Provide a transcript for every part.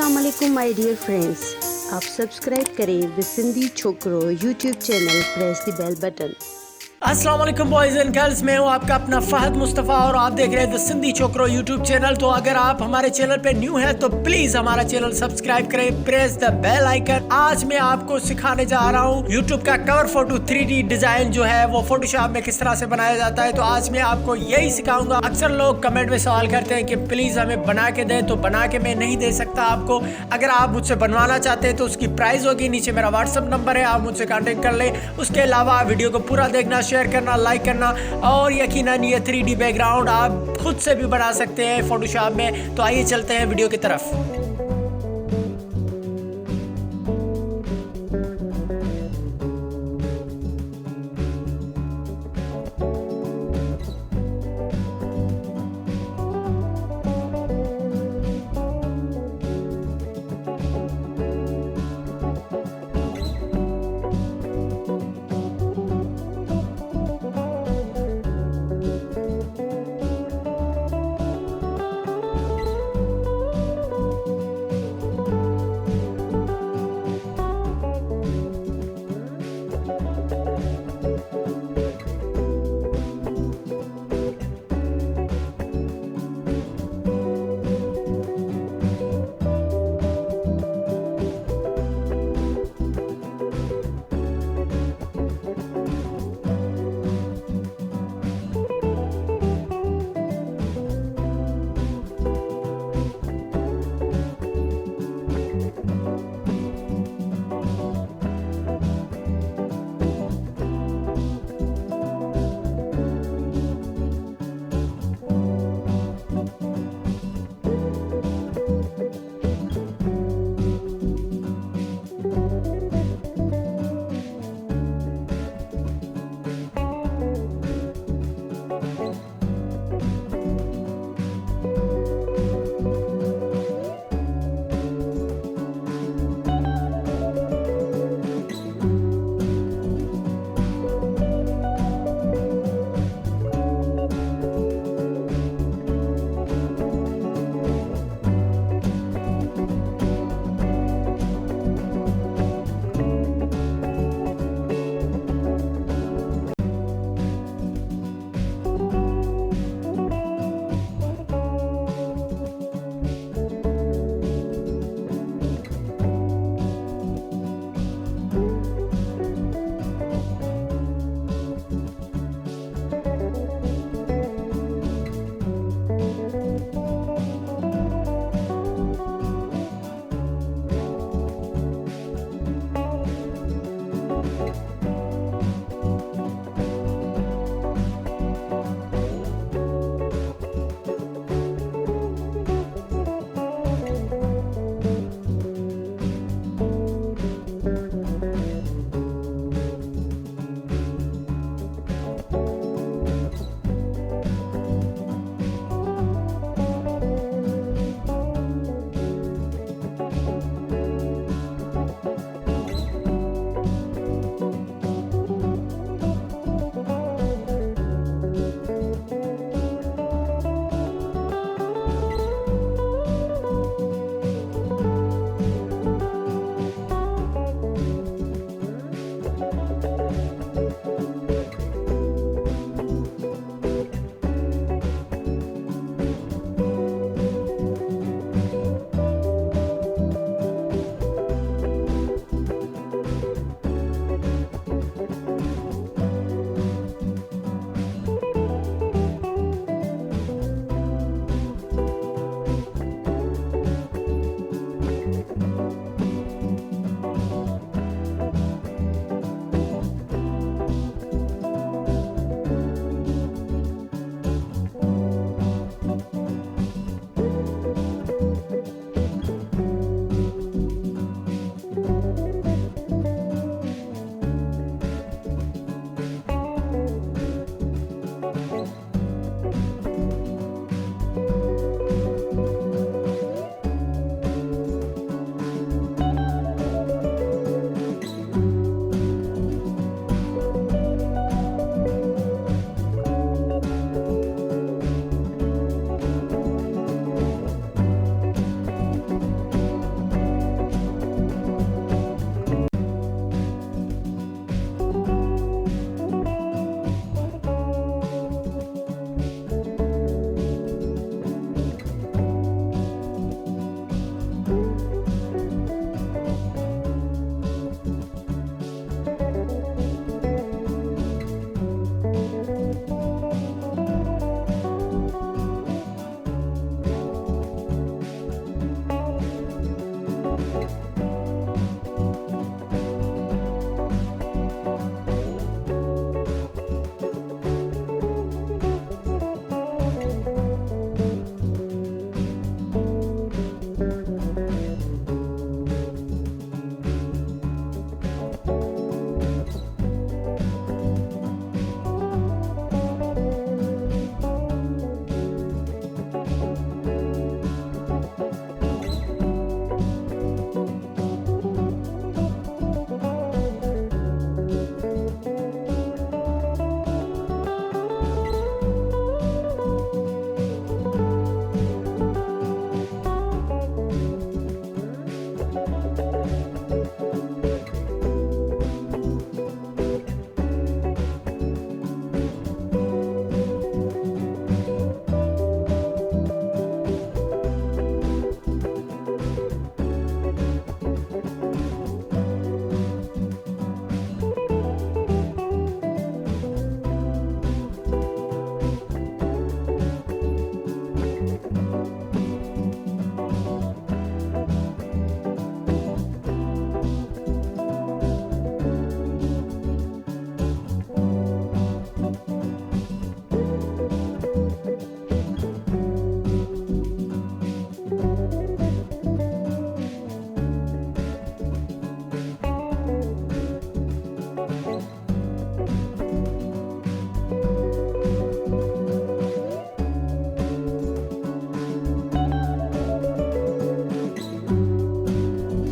अस्सलाम वालेकुम my dear friends, आप सब्सक्राइब करें the Sindhi Chhokro YouTube channel, press the bell button. अस्सलाम वालेकुम बॉयज़ एंड गर्ल्स, मैं हूं आपका अपना फहद मुस्तफ़ा और आप देख रहे हैं the Sindhi Chhokro YouTube channel. तो अगर आप हमारे चैनल पे न्यू हैं तो प्लीज़ हमारा चैनल सब्सक्राइब करें, प्रेस द बेल आइकन। आज मैं आपको सिखाने जा रहा हूं यूट्यूब का कवर फोटो 3D डिज़ाइन जो है वो फोटोशॉप में किस तरह से बनाया जाता है। तो आज मैं आपको यही सिखाऊंगा। अक्सर लोग कमेंट में सवाल करते हैं कि प्लीज़ हमें बना के दें, तो बना के मैं नहीं दे सकता आपको। अगर आप मुझसे बनवाना चाहते हैं तो उसकी प्राइस होगी, नीचे मेरा व्हाट्सअप नंबर है, आप मुझसे कॉन्टेक्ट कर लें। उसके अलावा वीडियो को पूरा देखना, शेयर करना, लाइक करना और यकीनन ये 3D बैकग्राउंड आप खुद से भी बना सकते हैं फोटोशॉप में। तो आइए चलते हैं वीडियो की तरफ।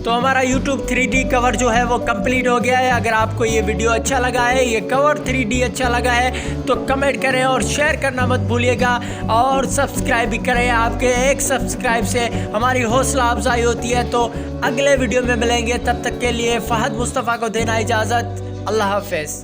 तो हमारा YouTube 3D कवर जो है वो कंप्लीट हो गया है। अगर आपको ये वीडियो अच्छा लगा है, ये कवर 3D अच्छा लगा है तो कमेंट करें और शेयर करना मत भूलिएगा और सब्सक्राइब भी करें। आपके एक सब्सक्राइब से हमारी हौसला अफजाई होती है। तो अगले वीडियो में मिलेंगे, तब तक के लिए फहद मुस्तफ़ा को देना इजाज़त। अल्लाह हाफ़िज़।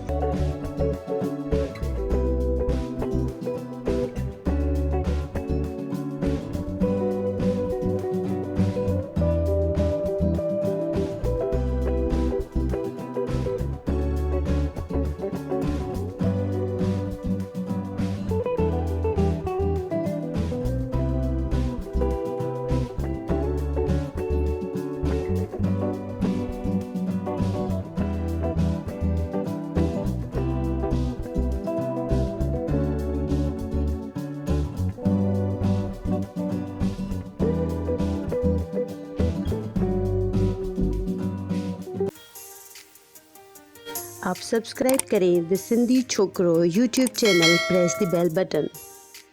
आप सब्सक्राइब करें the Sindhi Chhokro YouTube channel, press the bell button.